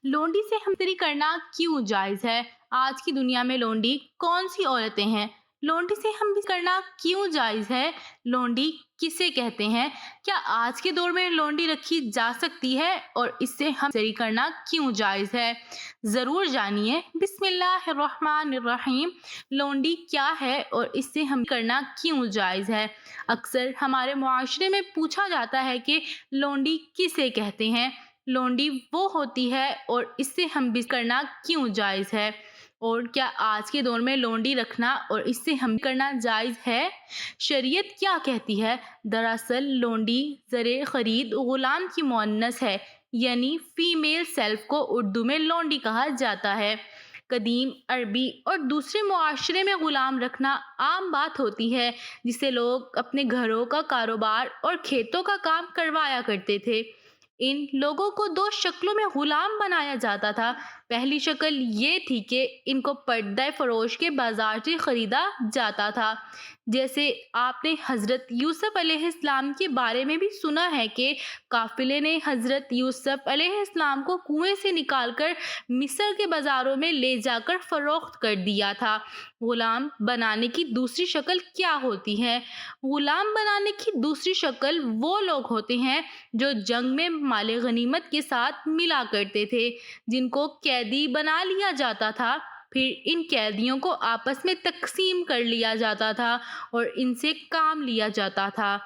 لونڈی سے ہمدردی کرنا کیوں جائز ہے؟ آج کی دنیا میں لونڈی کون سی عورتیں ہیں؟ لونڈی سے ہمدردی کرنا کیوں جائز ہے؟ لونڈی کسے کہتے ہیں؟ کیا آج کے دور میں لونڈی رکھی جا سکتی ہے اور اس سے ہمدردی کرنا کیوں جائز ہے؟ ضرور جانیے۔ بسم اللہ الرحمن الرحیم۔ لونڈی کیا ہے اور اس سے ہمدردی کرنا کیوں جائز ہے؟ اکثر ہمارے معاشرے میں پوچھا جاتا ہے کہ لونڈی کسے کہتے ہیں؟ لونڈی وہ ہوتی ہے اور اس سے ہمدردی کرنا کیوں جائز ہے؟ اور کیا آج کے دور میں لونڈی رکھنا اور اس سے ہمدردی کرنا جائز ہے؟ شریعت کیا کہتی ہے؟ دراصل لونڈی زرِ خرید غلام کی مؤنث ہے، یعنی فیمیل سیلف کو اردو میں لونڈی کہا جاتا ہے۔ قدیم عربی اور دوسرے معاشرے میں غلام رکھنا عام بات ہوتی ہے، جسے لوگ اپنے گھروں کا کاروبار اور کھیتوں کا کام کروایا کرتے تھے۔ ان لوگوں کو دو شکلوں میں غلام بنایا جاتا تھا۔ پہلی شکل یہ تھی کہ ان کو پردہ فروش کے بازار سے خریدا جاتا تھا، جیسے آپ نے حضرت یوسف علیہ السلام کے بارے میں بھی سنا ہے کہ قافلے نے حضرت یوسف علیہ السلام کو کنویں سے نکال کر مصر کے بازاروں میں لے جا کر فروخت کر دیا تھا۔ غلام بنانے کی دوسری شکل کیا ہوتی ہے؟ غلام بنانے کی دوسری شکل وہ لوگ ہوتے ہیں جو جنگ میں مال غنیمت کے ساتھ ملا کرتے تھے، جن کو قیدی بنا لیا جاتا تھا۔ پھر ان قیدیوں کو آپس میں تقسیم کر لیا جاتا تھا اور ان سے کام لیا جاتا تھا۔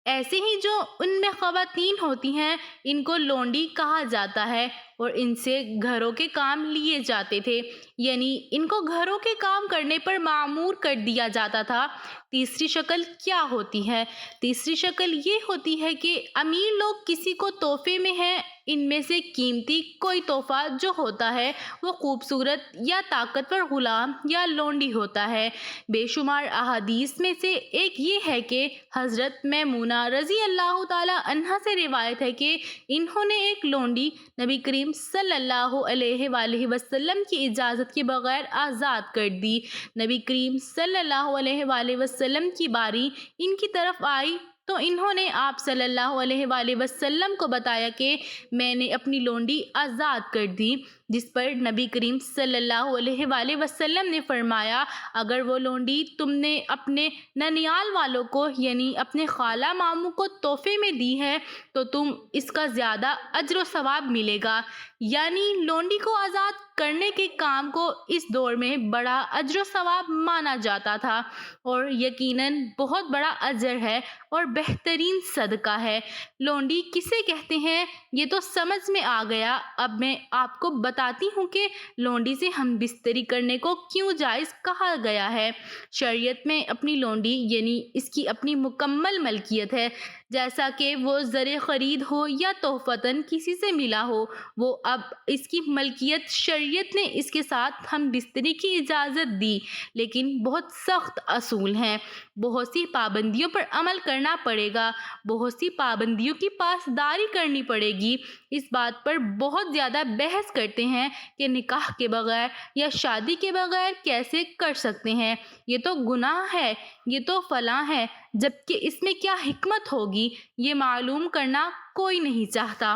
ایسے ہی جو ان میں خواتین ہوتی ہیں، ان کو لونڈی کہا جاتا ہے اور ان سے گھروں کے کام لیے جاتے تھے، یعنی ان کو گھروں کے کام کرنے پر مأمور کر دیا جاتا تھا۔ تیسری شکل کیا ہوتی ہے؟ تیسری شکل یہ ہوتی ہے کہ امیر لوگ کسی کو تحفے میں ہیں، ان میں سے قیمتی کوئی تحفہ جو ہوتا ہے وہ خوبصورت یا طاقتور غلام یا لونڈی ہوتا ہے۔ بے شمار احادیث میں سے ایک یہ ہے کہ حضرت میمونہ رضی اللہ تعالی عنہا سے روایت ہے کہ انہوں نے ایک لونڈی نبی کریم صلی اللہ علیہ وآلہ وسلم کی اجازت کے بغیر آزاد کر دی۔ نبی کریم صلی اللہ علیہ وآلہ وسلم کی باری ان کی طرف آئی تو انہوں نے آپ صلی اللہ علیہ وآلہ وسلم کو بتایا کہ میں نے اپنی لونڈی آزاد کر دی، جس پر نبی کریم صلی اللہ علیہ وآلہ وسلم نے فرمایا، اگر وہ لونڈی تم نے اپنے ننیال والوں کو یعنی اپنے خالہ ماموں کو تحفے میں دی ہے تو تم اس کا زیادہ اجر و ثواب ملے گا۔ یعنی لونڈی کو آزاد کرنے کے کام کو اس دور میں بڑا اجر و ثواب مانا جاتا تھا اور یقیناً بہت بڑا اجر ہے اور بہترین صدقہ ہے۔ لونڈی کسے کہتے ہیں یہ تو سمجھ میں آ گیا۔ اب میں آپ کو بتاتی ہوں کہ لونڈی سے ہم بستری کرنے کو کیوں جائز کہا گیا ہے۔ شریعت میں اپنی لونڈی یعنی اس کی اپنی مکمل ملکیت ہے، جیسا کہ وہ زرِ خرید ہو یا تحفتاً کسی سے ملا ہو، وہ اب اس کی ملکیت۔ شریعت نے اس کے ساتھ ہم بستری کی اجازت دی، لیکن بہت سخت اصول ہیں، بہت سی پابندیوں پر عمل کرنا پڑے گا، بہت سی پابندیوں کی پاسداری کرنی پڑے گی۔ اس بات پر بہت زیادہ بحث کرتے ہیں کہ نکاح کے بغیر یا شادی کے بغیر کیسے کر سکتے ہیں، یہ تو گناہ ہے، یہ تو فلاں ہے، جبکہ اس میں کیا حکمت ہوگی یہ معلوم کرنا کوئی نہیں چاہتا۔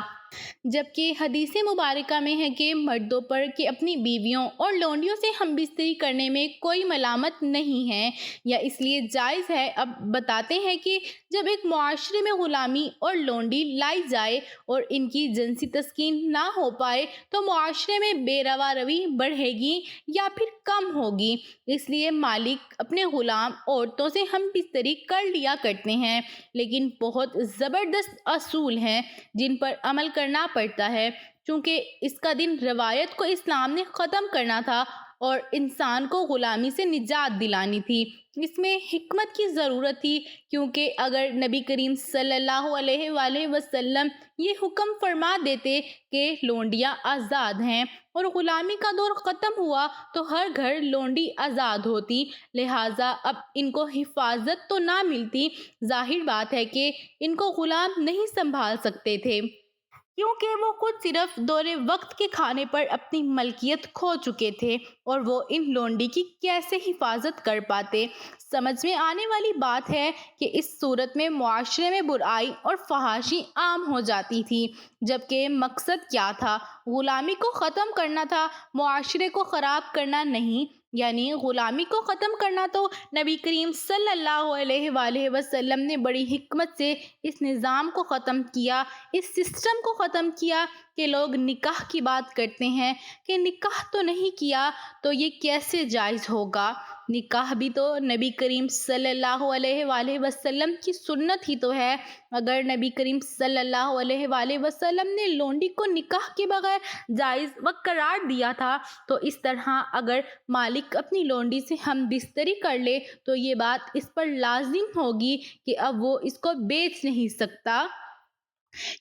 جبکہ حدیث مبارکہ میں ہے کہ مردوں پر کہ اپنی بیویوں اور لونڈیوں سے ہم بستری کرنے میں کوئی ملامت نہیں ہے یا اس لیے جائز ہے۔ اب بتاتے ہیں کہ جب ایک معاشرے میں غلامی اور لونڈی لائی جائے اور ان کی جنسی تسکین نہ ہو پائے تو معاشرے میں بے روا روی بڑھے گی یا پھر کم ہوگی۔ اس لیے مالک اپنے غلام عورتوں سے ہم بستری کر لیا کرتے ہیں، لیکن بہت زبردست اصول ہیں جن پر عمل کرنا پڑتا ہے، چونکہ اس کا دن روایت کو اسلام نے ختم کرنا تھا اور انسان کو غلامی سے نجات دلانی تھی۔ اس میں حکمت کی ضرورت تھی، کیونکہ اگر نبی کریم صلی اللہ علیہ وآلہ وسلم یہ حکم فرما دیتے کہ لونڈیاں آزاد ہیں اور غلامی کا دور ختم ہوا تو ہر گھر لونڈی آزاد ہوتی، لہٰذا اب ان کو حفاظت تو نہ ملتی، ظاہر بات ہے کہ ان کو غلام نہیں سنبھال سکتے تھے، کیونکہ وہ خود صرف دور وقت کے کھانے پر اپنی ملکیت کھو چکے تھے اور وہ ان لونڈی کی کیسے حفاظت کر پاتے۔ سمجھ میں آنے والی بات ہے کہ اس صورت میں معاشرے میں برائی اور فحاشی عام ہو جاتی تھی، جبکہ مقصد کیا تھا؟ غلامی کو ختم کرنا تھا، معاشرے کو خراب کرنا نہیں۔ یعنی غلامی کو ختم کرنا تو نبی کریم صلی اللہ علیہ وآلہ وسلم نے بڑی حکمت سے اس نظام کو ختم کیا، اس سسٹم کو ختم کیا کہ لوگ نکاح کی بات کرتے ہیں کہ نکاح تو نہیں کیا تو یہ کیسے جائز ہوگا؟ نکاح بھی تو نبی کریم صلی اللہ علیہ وآلہ وسلم کی سنت ہی تو ہے۔ اگر نبی کریم صلی اللہ علیہ وآلہ وسلم نے لونڈی کو نکاح کے بغیر جائز وقت قرار دیا تھا تو اس طرح اگر مالک اپنی لونڈی سے ہم بستری کر لے تو یہ بات اس پر لازم ہوگی کہ اب وہ اس کو بیچ نہیں سکتا،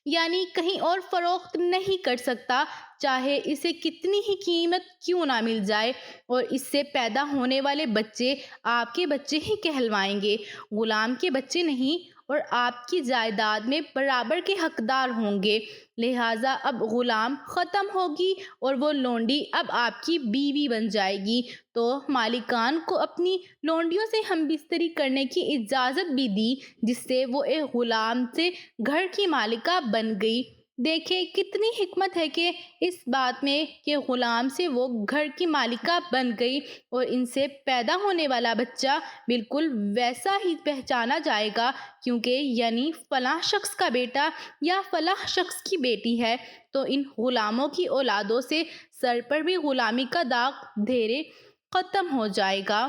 یعنی کہیں اور فروخت نہیں کر سکتا، چاہے اسے کتنی ہی قیمت کیوں نہ مل جائے، اور اس سے پیدا ہونے والے بچے آپ کے بچے ہی کہلوائیں گے، غلام کے بچے نہیں، اور آپ کی جائیداد میں برابر کے حقدار ہوں گے۔ لہٰذا اب غلام ختم ہوگی اور وہ لونڈی اب آپ کی بیوی بن جائے گی، تو مالکان کو اپنی لونڈیوں سے ہم بستری کرنے کی اجازت بھی دی، جس سے وہ ایک غلام سے گھر کی مالکہ بن گئی۔ دیکھیں کتنی حکمت ہے کہ اس بات میں کہ غلام سے وہ گھر کی مالکہ بن گئی، اور ان سے پیدا ہونے والا بچہ بالکل ویسا ہی پہچانا جائے گا، کیونکہ یعنی فلاں شخص کا بیٹا یا فلاں شخص کی بیٹی ہے، تو ان غلاموں کی اولادوں سے سر پر بھی غلامی کا داغ دھیرے ختم ہو جائے گا۔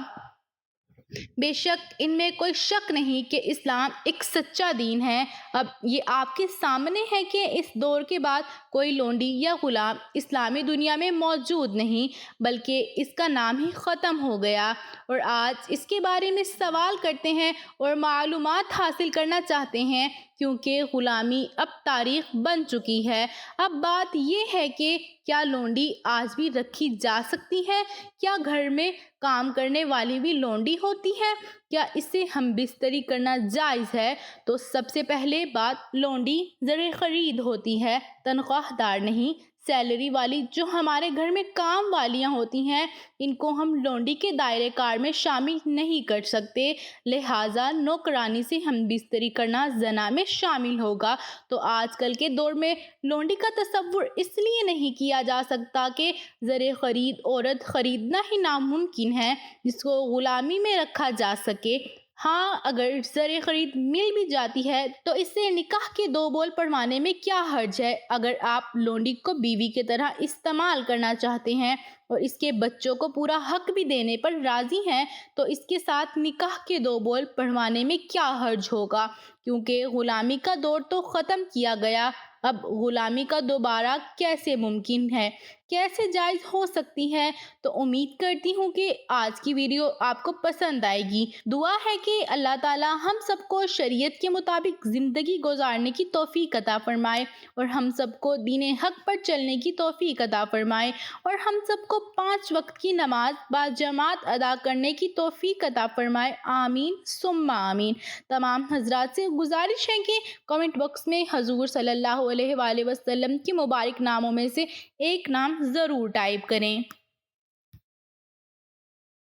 بے شک ان میں کوئی شک نہیں کہ اسلام ایک سچا دین ہے۔ اب یہ آپ کے سامنے ہے کہ اس دور کے بعد کوئی لونڈی یا غلام اسلامی دنیا میں موجود نہیں، بلکہ اس کا نام ہی ختم ہو گیا، اور آج اس کے بارے میں سوال کرتے ہیں اور معلومات حاصل کرنا چاہتے ہیں، کیونکہ غلامی اب تاریخ بن چکی ہے۔ اب بات یہ ہے کہ کیا لونڈی آج بھی رکھی جا سکتی ہے؟ کیا گھر میں کام کرنے والی بھی لونڈی ہوتی ہے؟ کیا اسے ہم بستری کرنا جائز ہے؟ تو سب سے پہلے بات، لونڈی زر خرید ہوتی ہے، تنخواہ دار نہیں۔ سیلری والی جو ہمارے گھر میں کام والیاں ہوتی ہیں، ان کو ہم لونڈی کے دائرے کار میں شامل نہیں کر سکتے، لہٰذا نوکرانی سے ہم بستری کرنا زنا میں شامل ہوگا۔ تو آج کل کے دور میں لونڈی کا تصور اس لیے نہیں کیا جا سکتا کہ زر خرید عورت خریدنا ہی ناممکن ہے جس کو غلامی میں رکھا جا سکے۔ ہاں، اگر زر خرید مل بھی جاتی ہے تو اس سے نکاح کے دو بول پڑھوانے میں کیا حرج ہے؟ اگر آپ لونڈی کو بیوی کی طرح استعمال کرنا چاہتے ہیں اور اس کے بچوں کو پورا حق بھی دینے پر راضی ہیں تو اس کے ساتھ نکاح کے دو بول پڑھوانے میں کیا حرج ہوگا؟ کیونکہ غلامی کا دور تو ختم کیا گیا، اب غلامی کا دوبارہ کیسے ممکن ہے، کیسے جائز ہو سکتی ہے؟ تو امید کرتی ہوں کہ آج کی ویڈیو آپ کو پسند آئے گی۔ دعا ہے کہ اللہ تعالی ہم سب کو شریعت کے مطابق زندگی گزارنے کی توفیق عطا فرمائے، اور ہم سب کو دین حق پر چلنے کی توفیق عطا فرمائے، اور ہم سب کو 5 وقت کی نماز باجماعت ادا کرنے کی توفیق عطا فرمائے، آمین ثم آمین۔ تمام حضرات سے گزارش ہے کہ کمنٹ باکس میں حضور صلی اللہ علیہ وآلہ وسلم کے مبارک ناموں میں سے ایک نام ضرور ٹائپ کریں۔